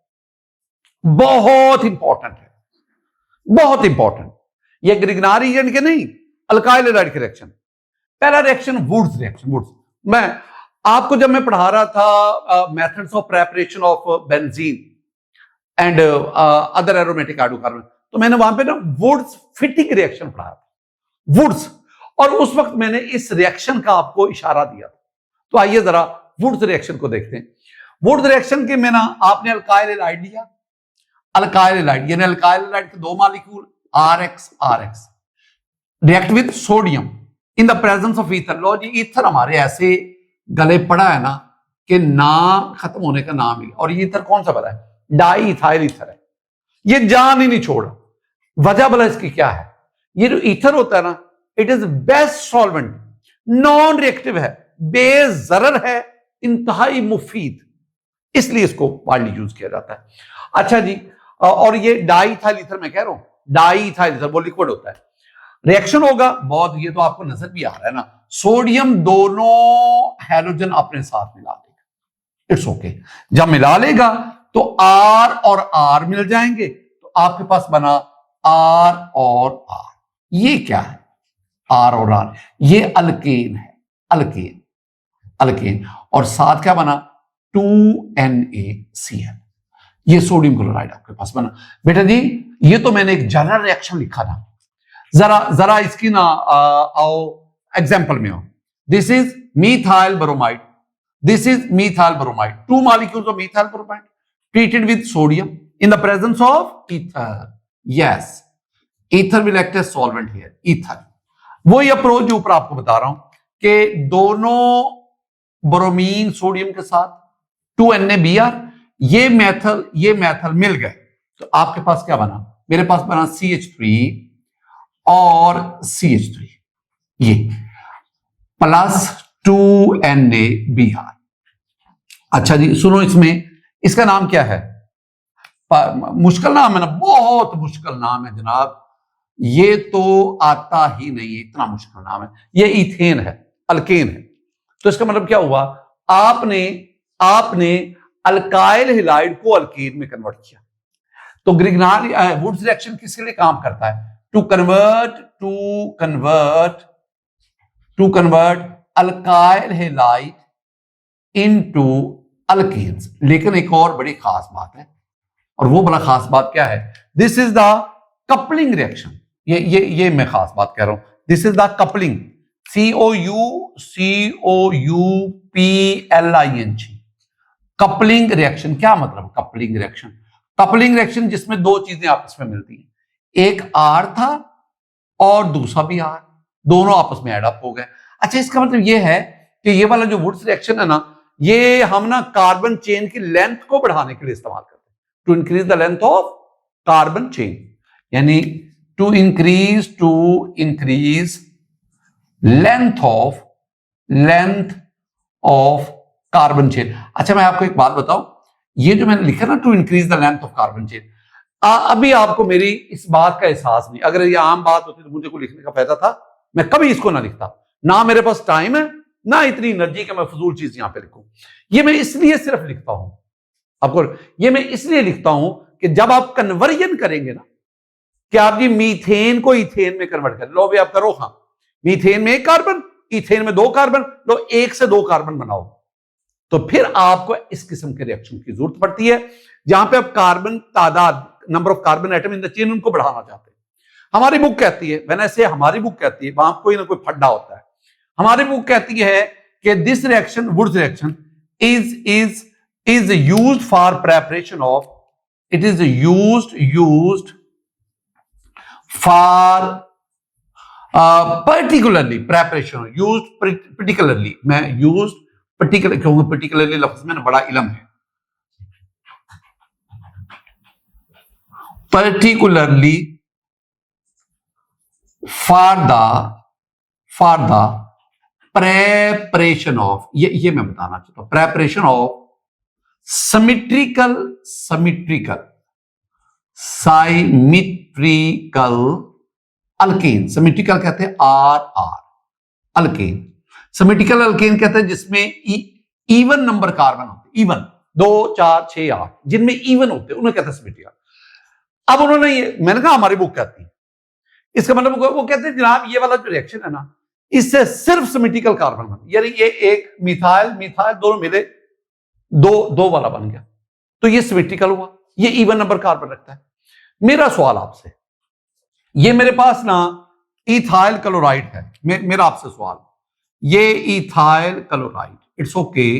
बहुत इंपॉर्टेंट है, बहुत इंपॉर्टेंट। ये ग्रिग्नारी एजेंट के नहीं, अल्काइल हैलाइड के रिएक्शन। पहला रिएक्शन वुड्स रिएक्शन। वुड्स, मैं आपको जब मैं पढ़ा रहा था methods of preparation of benzene and other aromatic hydrocarbon, तो मैंने वहां पे ना वुड्स फिटिंग रिएक्शन पढ़ाया था, वुड्स, और उस वक्त मैंने इस रिएक्शन का आपको इशारा दिया। तो आइए जरा वुड्स रिएक्शन को देखते हैं। वुड्स रिएक्शन के में ना आपने अल्काइल हैलाइड लिया, अल्काइल हैलाइड यानी अल्काइल हैलाइड के 2 molecule RX RX react with sodium in the presence of ether. लो जी, ईथर हमारे ऐसे गले पड़ा है ना कि नाम खत्म होने का नाम ही, और ये ईथर कौन सा बना है, डाई इथाइल ईथर है, ये जान ही नहीं छोड़ा। वजह भला इसकी क्या है, ये जो ईथर होता है ना, it is best solvent, non reactive है, बेजरर है, इंतहाई मुफीद, इसलिए इसको वाइडली यूज किया जाता है। अच्छा जी, और ये डाई इथाइल ईथर मैं कह रहा हूं, डाई इथाइल ईथर वो लिक्विड होता है, रिएक्शन होगा बहुत, ये तो आपको नजर भी आ रहा है ना, सोडियम दोनों हैलोजन अपने साथ मिला लेगा, इट्स ओके। जब मिला लेगा तो R और R मिल जाएंगे, तो आपके पास बना R और R। ये क्या है, R और R, ये अल्केन है, अल्केन, अल्केन, और साथ क्या बना, 2NaCl, ये सोडियम क्लोराइड आपके पास बना। बेटा जी, ये तो मैंने एक जनरल रिएक्शन लिखा था, जरा इसकी ना आओ एग्जांपल में आओ। This is methyl bromide, this is methyl bromide, 2 molecules of methyl bromide treated with sodium in the presence of ether. Yes, ether will act as solvent here, ether. वही approach जो ऊपर आपको बता रहा हूं कि दोनों ब्रोमीन सोडियम के साथ 2NaBr, ये मेथल मिल गए, तो आपके पास क्या बना, मेरे पास बना CH3 और CH3, ये प्लस 2NaBr। अच्छा जी, सुनो, इसमें इसका नाम क्या है, मुश्किल नाम है ना, बहुत मुश्किल नाम है जनाब, ये तो आता ही नहीं है, इतना मुश्किल नाम है, ये इथेन है, अल्केन है। तो इसका मतलब क्या हुआ, आपने अल्काइल हैलाइड को अल्केन में कन्वर्ट किया। तो ग्रिग्नारी वुड्स रिएक्शन किसके लिए काम करता है, to convert alkyl halide into alkanes. लेकिन एक और बड़ी खास बात है, और वो बड़ा खास बात क्या है, this is the coupling reaction. ये मैं खास बात कह रहा हूं, this is the coupling, COUPLING, coupling reaction. क्या मतलब कपलिंग रिएक्शन, कपलिंग रिएक्शन जिसमें 2 चीजें आपस में मिलती हैं, एक R था और दूसरा भी R, दोनों आपस में एडअप हो गए। अच्छा, इसका मतलब ये है कि ये वाला जो वुड्स रिएक्शन है ना, ये हम ना कार्बन चेन की लेंथ को बढ़ाने के लिए इस्तेमाल करते हैं, to increase the length of carbon chain, यानी to increase length of carbon chain. अच्छा, मैं आपको एक बात बताऊं, ये जो मैंने लिखा ना, to increase the length of carbon chain, अभी आपको मेरी इस बात का एहसास नहीं, अगर ये आम बात होती तो मुझे को लिखने का फायदा था, मैं कभी इसको ना लिखता, ना मेरे पास टाइम है ना इतनी एनर्जी का मैं फजूल चीज यहां पे लिखूं। ये मैं इसलिए सिर्फ लिखता हूं आपको, ये मैं इसलिए लिखता हूं कि जब आप कन्वर्जन करेंगे ना, कि आप जी मीथेन को इथेन में कन्वर्ट कर लो, भी आप करो, हाँ, मीथेन में 1 कार्बन, इथेन में 2 कार्बन, लो 1 से 2 कार्बन बनाओ, तो फिर आपको इस किस्म के रिएक्शन की जरूरत पड़ती है, जहां पे आप कार्बन तादाद, number of carbon atom in the chain, उनको बढ़ाना चाहते हैं। हमारी बुक कहती है, वैसे हमारी बुक कहती है, वहां कोई ना कोई फड्डा होता है, हमारी बुक कहती है कि this reaction, Wurtz reaction is used for preparation of, it is used for particularly preparation, used particularly, मैं यूज्ड पर्टिकुलर कहूंगा, पर्टिकुलरली लफ्ज में बड़ा इलम है, particularly for the preparation of, ये मैं बताना चाहता हूं, preparation of symmetrical alkane. Symmetrical कहते हैं RR अल्केन, सिमेट्रिकल अल्केन कहते हैं जिसमें इवन नंबर कार्बन होते, इवन 2 4 6 8 जिनमें इवन होते हैं उन्हें कहते हैं सिमेट्रिकल। अब उन्होंने ये, मैंने कहा हमारी बुक कहती है, इसका मतलब वो कहते हैं जनाब ये वाला जो रिएक्शन है ना, इससे सिर्फ सिमेट्रिकल कार्बन बन, यानी ये एक मिथाइल दोनों मिले दो वाला बन गया, तो ये सिमेट्रिकल हुआ, ये इवन नंबर कार्बन रखता है। मेरा सवाल आपसे, ये मेरे पास ना इथाइल क्लोराइड है, मेरा आपसे सवाल, ये इथाइल क्लोराइड, इट्स ओके,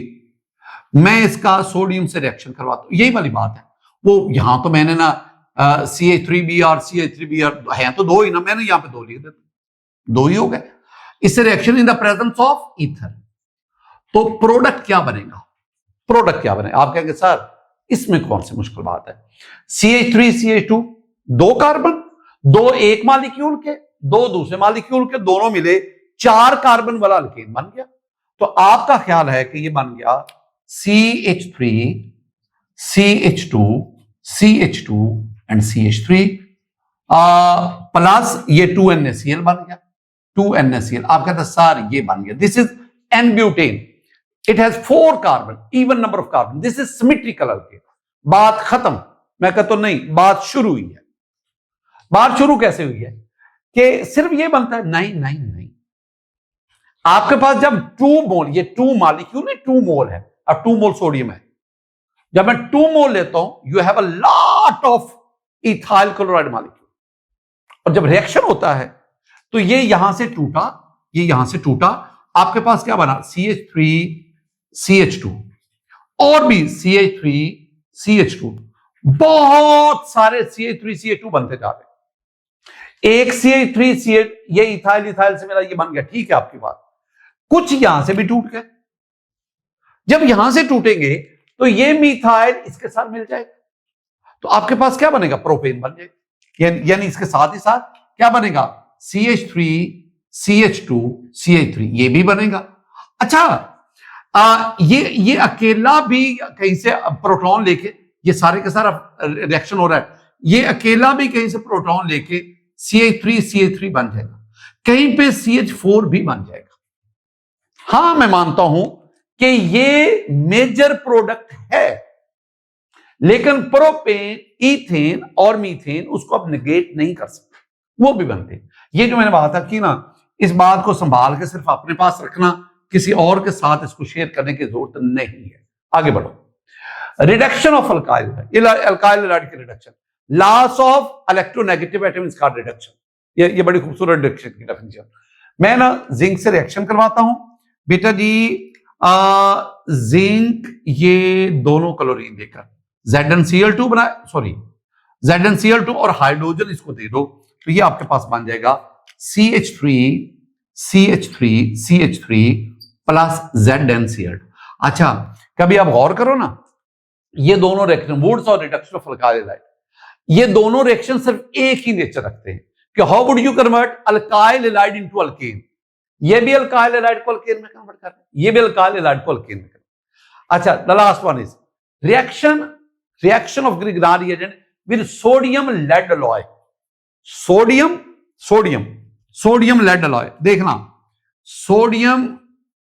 मैं इसका सोडियम से रिएक्शन करवाता हूं, यही वाली बात है। वो यहां तो मैंने ना CH3Br CH3Br है तो 2 ही ना, मैंने यहां पे 2 लिख देता, 2 ही हो गए। इससे reaction in the presence of ether, तो प्रोडक्ट क्या बनेगा, प्रोडक्ट क्या बनेगा? आप कहेंगे सर इसमें कौन सी मुश्किल बात है, CH3 CH2 2 कार्बन, 2 एक मालिक्यूल के, 2 दूसरे मालिक्यूल के, दोनों मिले 4 कार्बन वाला अल्केन बन गया। तो आपका ख्याल है कि ये बन गया CH3 CH2 CH2 and CH3 plus ये 2NaCl बन गया, 2NaCl। आप कहते हैं सर ये बन गया, this is n butane, it has 4 carbon, even number of carbon, this is symmetrical alkane. बात खत्म। मैं कहता हूं नहीं, बात शुरू हुई है। बात शुरू कैसे हुई है कि सिर्फ ये बनता है? नहीं नहीं नहीं, आपके पास जब 2 मोल, ये 2 मॉलिक्यूल नहीं 2 मोल है, और 2 मोल सोडियम है, जब मैं 2 मोल लेता हूं you have a lot of ethyl chloride molecule, और जब रिएक्शन होता है तो ये यहां से टूटा, ये यहां से टूटा, आपके पास क्या बना? CH3 CH2 और भी CH3 CH2, बहुत सारे CH3 CH2 बनते जा रहे हैं। एक CH3 CH, ये इथाइल से मिला, ये बन गया, ठीक है आपकी बात। कुछ यहां से भी टूट गए, जब यहां से टूटेंगे तो ये मिथाइल इसके साथ मिल जाएगा, तो आपके पास क्या बनेगा? प्रोपेन बन जाएगा, यानी इसके साथ ही साथ क्या बनेगा? CH3 CH2 CH3, ये भी बनेगा। अच्छा, ये अकेला भी कहीं से प्रोटॉन लेके, ये सारे के सारा रिएक्शन हो रहा है, ये अकेला भी कहीं से प्रोटॉन लेके CH3 CH3 बन जाएगा, कहीं पे CH4 भी बन जाएगा। हां, मैं मानता हूं कि ये मेजर प्रोडक्ट है, लेकिन प्रोपेन, इथेन और मीथेन उसको आप निगेट नहीं कर सकते, वो भी बनते हैं। ये जो मैंने बात की ना, इस बात को संभाल के सिर्फ अपने पास रखना, किसी और के साथ इसको शेयर करने की जरूरत नहीं है। आगे बढ़ो। रिडक्शन ऑफ अल्काइल हैलाइड की reduction, loss of electronegative atom is called reduction. ये बड़ी खूबसूरत रिडक्शन की डेफिनेशन। मैं ना जिंक से रिएक्शन करवाता हूं बेटा जी, जिंक ये दोनों क्लोरीन देकर ZnCl2 बनाए, सॉरी ZnCl2 और हाइड्रोजन इसको दे दो, तो ये आपके पास बन जाएगा CH3 प्लस ZnCl2। अच्छा, कभी आप गौर करो ना, ये दोनों रिएक्शन, वुड्स और रिडक्शन ऑफ अल्काइल हैलाइड, ये दोनों रिएक्शन सिर्फ एक ही नेचर रखते हैं कि how would you convert alkyl halide into alkane. ये भी अल्काइल हैलाइड को अल्केन में कन्वर्ट कर रहे हैं, ये भी अल्काइल हैलाइड को अल्केन में। अच्छा, the last one is reaction of Grignard reagent with sodium lead alloy. Sodium lead alloy, देखना, sodium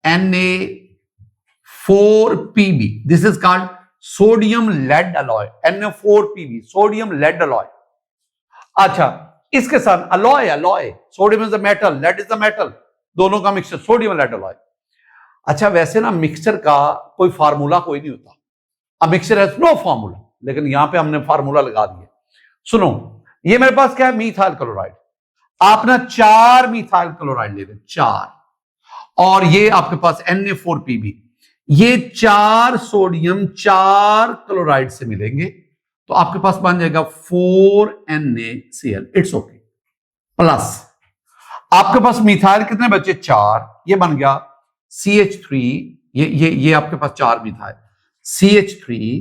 Na4Pb, this is called sodium lead alloy, Na4Pb, sodium lead alloy. अच्छा, इसके साथ alloy, sodium is a metal, lead is a metal, दोनों का mixture, sodium lead alloy. अच्छा, वैसे ना mixture का कोई फार्मूला कोई नहीं होता, a mixture has no formula, लेकिन यहां पे हमने फार्मूला लगा दिया। सुनो, ये मेरे पास क्या है? Methyl chloride. आप ना 4 मीथाइल क्लोराइड ले रहे, 4, और ये आपके पास Na4Pb, ये 4 सोडियम 4 क्लोराइड से मिलेंगे तो आपके पास बन जाएगा 4NaCl। It's okay. प्लस आपके पास मिथाइल कितने बचे? 4, ये बन गया CH3, ये आपके पास 4 methyl, CH3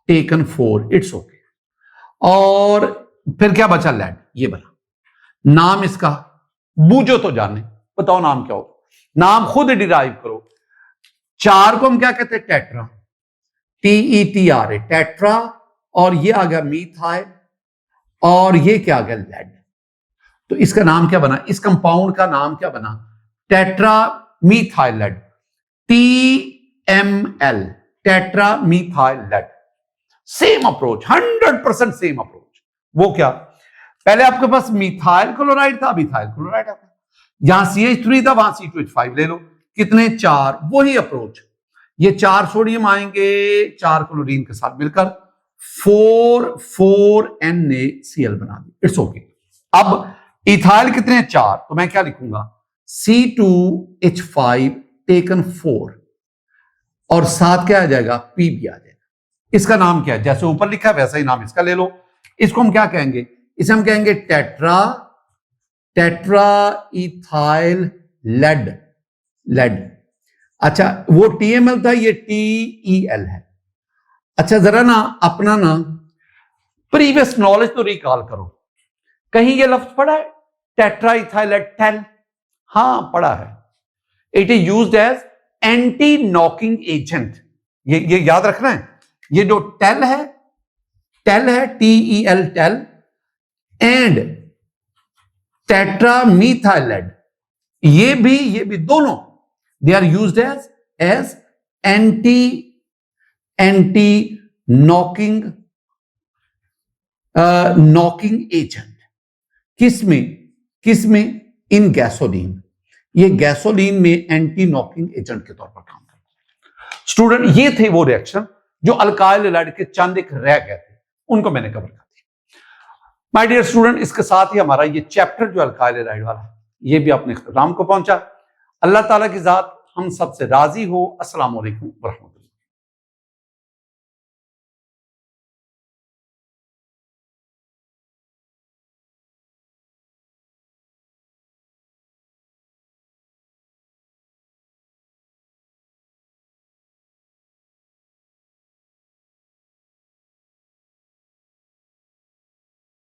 taken 4, it's okay. और फिर क्या बचा? लेड, ये बना। नाम इसका बूझो तो जाने, बताओ नाम क्या हो, नाम खुद डिराइव करो। 4 को हम क्या कहते हैं? टेट्रा, TETRA, टेट्रा, और ये आ गया मीथाइल, और ये क्या आ गया? लेड। तो इसका नाम क्या बना? इस कंपाउंड का नाम क्या बना? Tetra methyl lead, TML, tetra methyl lead. Same approach, 100% same approach. वो क्या? पहले आपके पास मिथाइल क्लोराइड था, मिथाइल क्लोराइड आता, यहां CH3 था, वहां C2H5 ले लो। कितने? 4। वही अप्रोच, ये 4 सोडियम आएंगे 4 क्लोरीन के साथ मिलकर 4NaCl बना दी। It's okay. अब इथाइल कितने? 4, तो मैं क्या लिखूंगा? C2H5 टेकन 4, और साथ क्या आ जाएगा? Pb आ जाएगा। इसका नाम क्या है? जैसे ऊपर लिखा है वैसा ही नाम इसका ले लो। इसको हम क्या कहेंगे? इसे हम कहेंगे टेट्रा इथाइल लेड। अच्छा, वो TML था, ये TEL है। अच्छा, जरा ना अपना ना प्रीवियस नॉलेज तो रिकॉल करो। कहीं ये लफ्ज पढ़ा है? Tetra ethyl TEL? हाँ, पढ़ा है। It is used as anti knocking agent. ये याद रखना है। ये जो टेल है TEL, TEL, and tetra methyl lead, ये भी दोनों they are used as anti knocking agent. किसमें? In gasoline. ये गैसोलीन में एंटी नॉकिंग एजेंट के तौर पर काम करता है। स्टूडेंट, ये थे वो रिएक्शन जो अल्काइल हैलाइड के चंद एक रह गए थे, उनको मैंने कवर कर दिया। माय डियर स्टूडेंट, इसके साथ ही हमारा ये चैप्टर जो अल्काइल हैलाइड वाला, ये भी अपने इख्तिताम को पहुंचा। अल्लाह ताला की जात हम सबसे राजी हो। अस्सलाम वालेकुम व रहमतुल्लाह।